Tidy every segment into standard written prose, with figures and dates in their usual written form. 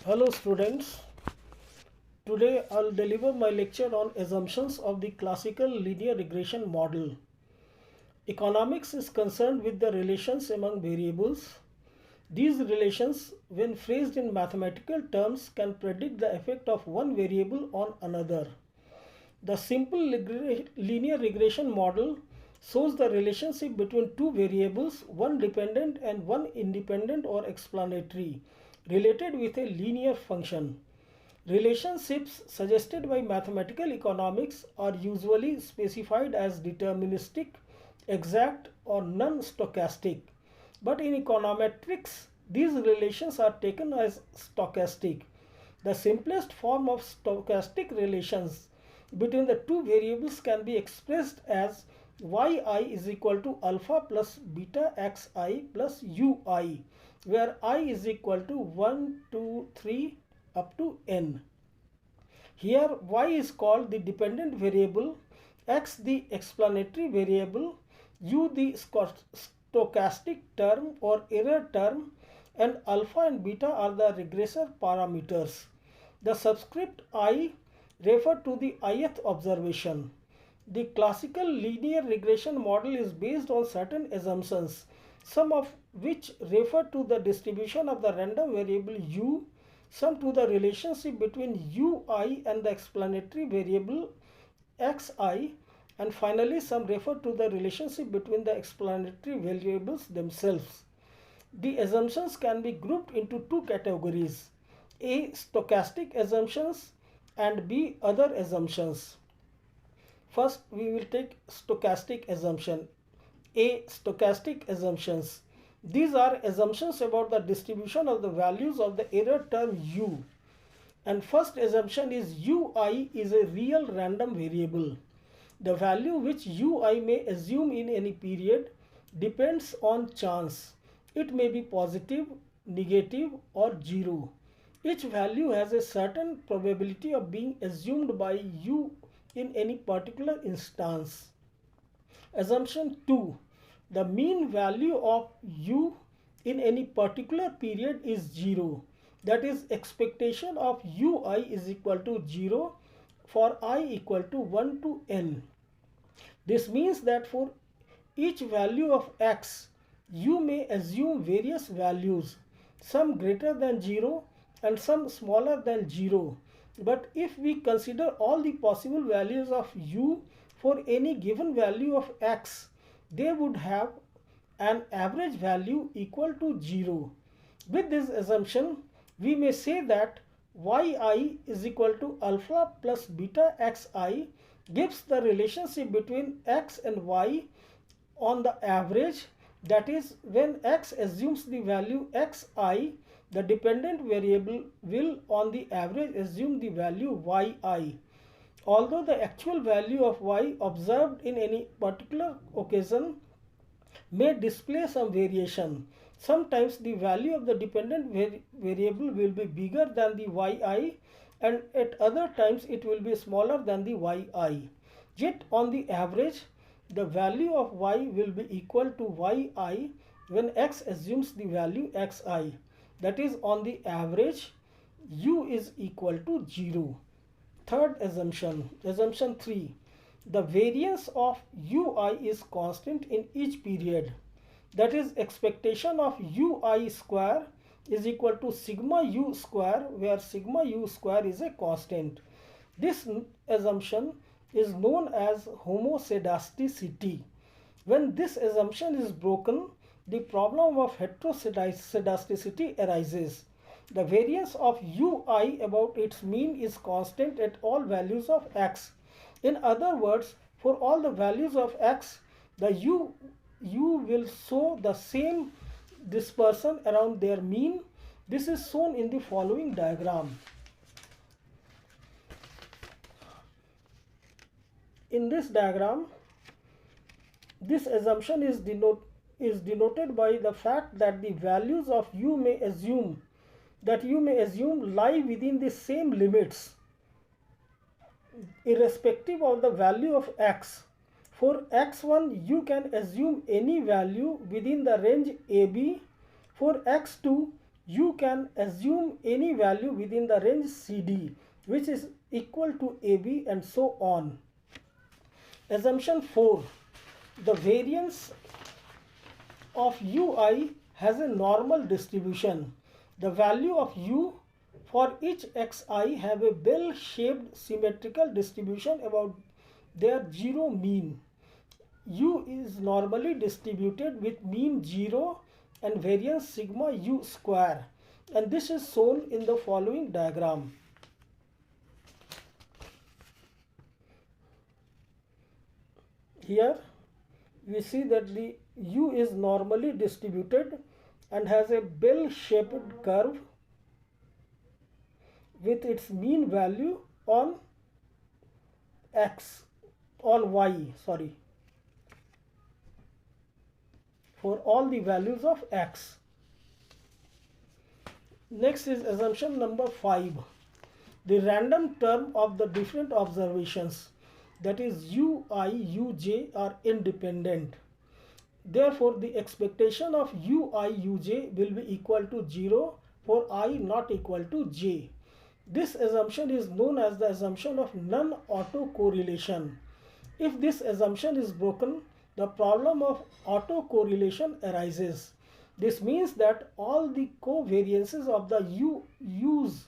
Hello students, today I'll deliver my lecture on assumptions of the classical linear regression model. Economics is concerned with the relations among variables. These relations, when phrased in mathematical terms, can predict the effect of one variable on another. The simple linear regression model shows the relationship between two variables, one dependent and one independent or explanatory, related with a linear function. Relationships suggested by mathematical economics are usually specified as deterministic, exact, or non-stochastic. But in econometrics, these relations are taken as stochastic. The simplest form of stochastic relations between the two variables can be expressed as yi is equal to alpha plus beta xi plus ui, where I is equal to 1, 2, 3 up to n. Here y is called the dependent variable, x the explanatory variable, u the stochastic term or error term, and alpha and beta are the regressor parameters. The subscript I refer to the ith observation. The classical linear regression model is based on certain assumptions, some of which refer to the distribution of the random variable u, some to the relationship between ui and the explanatory variable xi, and finally some refer to the relationship between the explanatory variables themselves. The assumptions can be grouped into two categories: A. Stochastic assumptions and B. Other assumptions. First, we will take stochastic assumption. A. Stochastic assumptions. These are assumptions about the distribution of the values of the error term u. And first assumption is ui is a real random variable. The value which ui may assume in any period depends on chance. It may be positive, negative, or 0. Each value has a certain probability of being assumed by u in any particular instance. Assumption 2. The mean value of u in any particular period is 0. That is, expectation of ui is equal to 0 for I equal to 1 to n. This means that for each value of x, you may assume various values, some greater than 0 and some smaller than 0. But if we consider all the possible values of u for any given value of x, they would have an average value equal to 0. With this assumption, we may say that yi is equal to alpha plus beta xi gives the relationship between x and y on the average, that is, when x assumes the value xi, the dependent variable will on the average assume the value yi. Although the actual value of y observed in any particular occasion may display some variation. Sometimes the value of the dependent variable will be bigger than the yi, and at other times it will be smaller than the yi. Yet on the average, the value of y will be equal to yi when x assumes the value xi. That is, on the average, u is equal to 0. Third assumption, assumption 3. The variance of ui is constant in each period. That is, expectation of ui square is equal to sigma u square, where sigma u square is a constant. This assumption is known as homoscedasticity. When this assumption is broken, the problem of heteroscedasticity arises. The variance of ui about its mean is constant at all values of x. In other words, for all the values of x, the u will show the same dispersion around their mean. This is shown in the following diagram. In this diagram, this assumption is denoted by the fact that the values of you may assume lie within the same limits irrespective of the value of x. For x1, you can assume any value within the range AB. For x2, You can assume any value within the range CD which is equal to AB and so on. Assumption 4. The variance of ui has a normal distribution. The value of u for each xi have a bell-shaped symmetrical distribution about their zero mean. U is normally distributed with mean 0 and variance sigma u square, and this is shown in the following diagram. Here we see that the u is normally distributed and has a bell-shaped curve with its mean value on y for all the values of x. Next is assumption number 5. The random term of the different observations, that is ui, uj, are independent. Therefore, the expectation of ui, uj will be equal to 0 for I not equal to j. This assumption is known as the assumption of non-autocorrelation. If this assumption is broken, the problem of autocorrelation arises. This means that all the covariances of the u's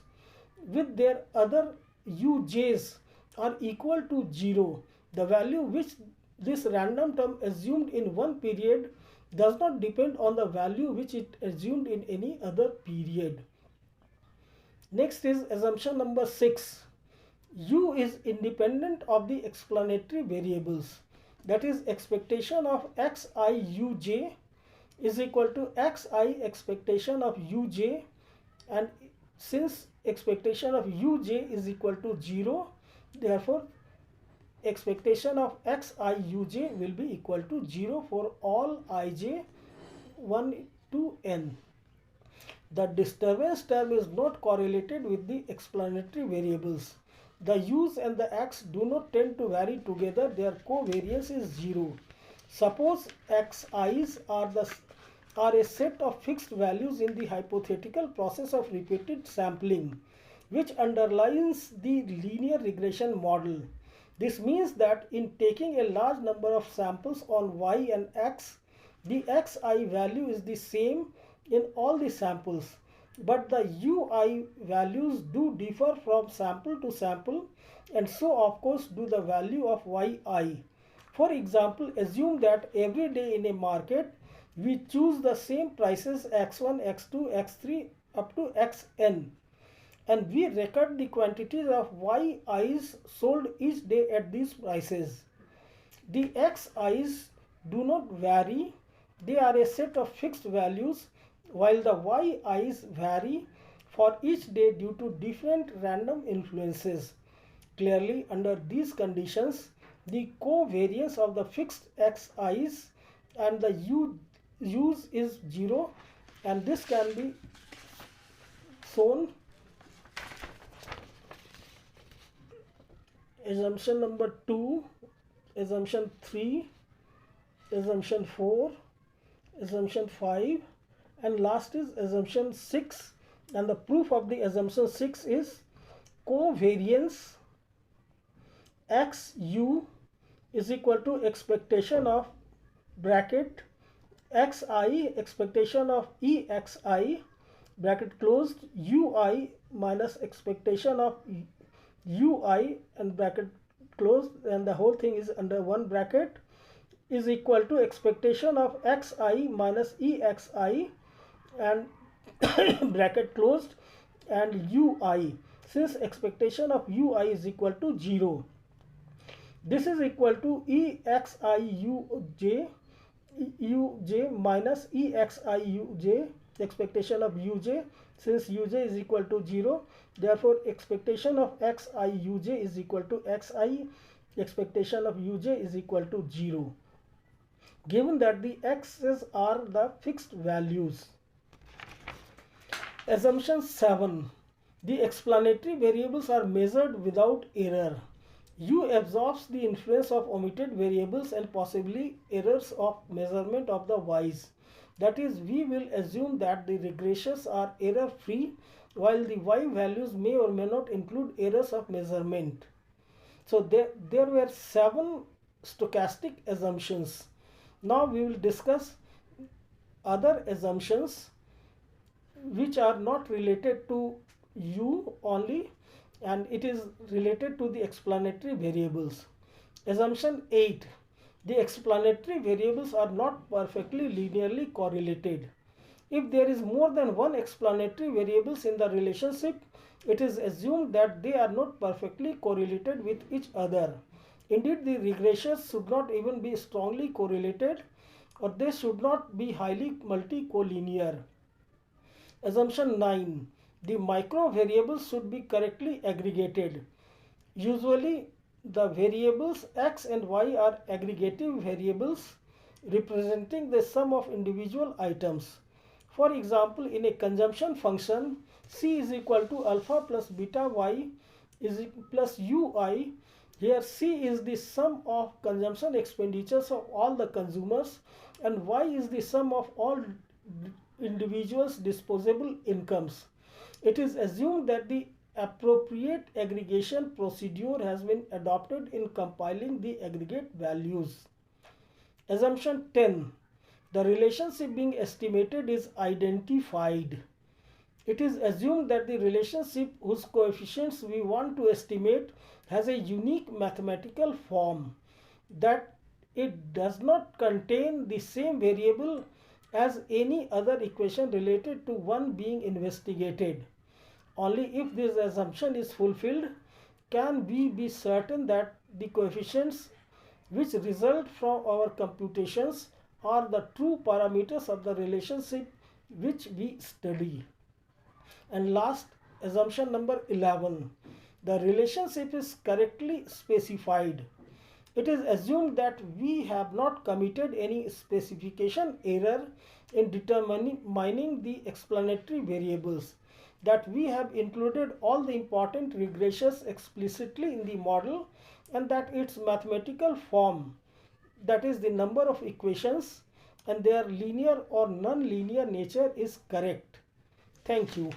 with their other uj's are equal to 0. The value which this random term assumed in one period does not depend on the value which it assumed in any other period. Next is assumption number 6. U is independent of the explanatory variables. That is, expectation of xi uj is equal to xi expectation of uj, and since expectation of uj is equal to 0, therefore expectation of xi uj will be equal to 0 for all ij 1 to n. The disturbance term is not correlated with the explanatory variables. The u's and the x do not tend to vary together, their covariance is 0. Suppose xi's are a set of fixed values in the hypothetical process of repeated sampling, which underlies the linear regression model. This means that in taking a large number of samples on y and x, the xi value is the same in all the samples, but the ui values do differ from sample to sample, and so of course do the value of yi. For example, assume that every day in a market we choose the same prices x1, x2, x3 up to xn, and we record the quantities of yi's sold each day at these prices. The xi's do not vary, they are a set of fixed values, while the yi's vary for each day due to different random influences. Clearly, under these conditions, the covariance of the fixed xi's and the u's is 0, and this can be shown. Assumption number 2, assumption 3, assumption 4, assumption 5, and last is assumption 6, and the proof of the assumption 6 is covariance xu is equal to expectation of bracket xi expectation of exi bracket closed ui minus expectation of ui and bracket closed, and the whole thing is under one bracket, is equal to expectation of xi minus exi and bracket closed and ui, since expectation of ui is equal to 0. This is equal to exi uj minus exi uj expectation of uj, since uj is equal to 0, therefore expectation of xi uj is equal to xi expectation of uj is equal to 0, given that the x's are the fixed values. Assumption 7. The explanatory variables are measured without error. U absorbs the influence of omitted variables and possibly errors of measurement of the y's. That is, we will assume that the regressors are error free while the y values may or may not include errors of measurement. So there were 7 stochastic assumptions. Now we will discuss other assumptions which are not related to u only, and it is related to the explanatory variables. Assumption 8. The explanatory variables are not perfectly linearly correlated. If there is more than one explanatory variables in the relationship, it is assumed that they are not perfectly correlated with each other. Indeed, the regressors should not even be strongly correlated, or they should not be highly multicollinear. Assumption 9. The micro variables should be correctly aggregated. Usually, the variables x and y are aggregative variables representing the sum of individual items. For example, in a consumption function, c is equal to alpha plus beta y is plus ui. Here c is the sum of consumption expenditures of all the consumers and y is the sum of all individuals' disposable incomes. It is assumed that the appropriate aggregation procedure has been adopted in compiling the aggregate values. Assumption 10. The relationship being estimated is identified. It is assumed that the relationship whose coefficients we want to estimate has a unique mathematical form, that it does not contain the same variable as any other equation related to one being investigated. Only if this assumption is fulfilled can we be certain that the coefficients which result from our computations are the true parameters of the relationship which we study. And last, assumption number 11. The relationship is correctly specified. It is assumed that we have not committed any specification error in determining the explanatory variables, that we have included all the important regressors explicitly in the model, and that its mathematical form, that is the number of equations and their linear or non-linear nature, is correct. Thank you.